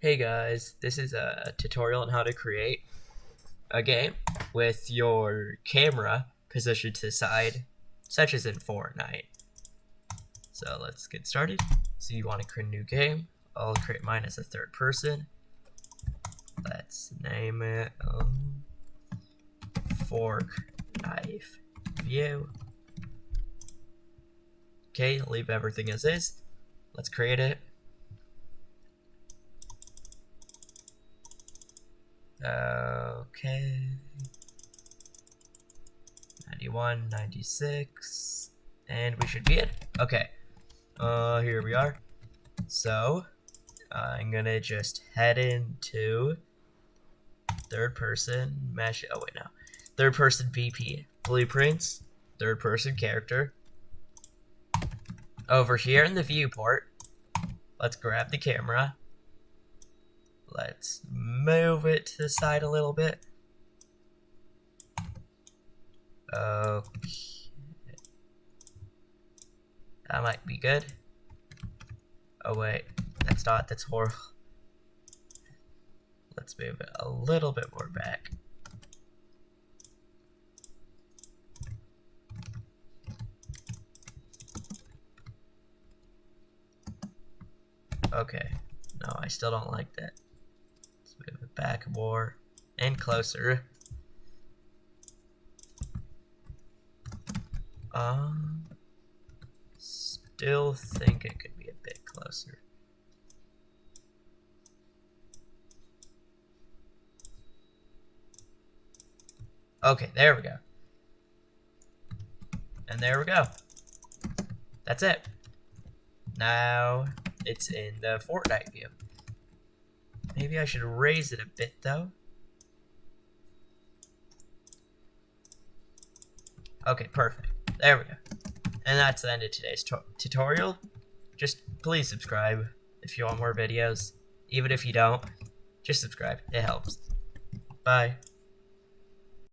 Hey guys, this is a tutorial on how to create a game with your camera positioned to the side, such as in Fortnite. So let's get started. So you want to create a new game. I'll create mine as a third person. Let's name it Fork Knife View. Okay, leave everything as is. Let's create it. Okay. 91, 96, and we should be in. Okay. Here we are. So, I'm gonna just head into third person mesh. Oh wait, no. Third person VP blueprints. Third person character. Over here in the viewport, let's grab the camera. Let's move it to the side a little bit. Okay. That might be good. Oh wait, that's not, that's horrible. Let's move it a little bit more back. Okay, no, I still don't like that. Let's move it back more and closer. Still think it could be a bit closer. Okay, there we go. And there we go. That's it. Now it's in the Fortnite view. Maybe I should raise it a bit though. Okay, perfect. There we go. And that's the end of today's tutorial. Just please subscribe if you want more videos. Even if you don't, just subscribe. It helps. Bye.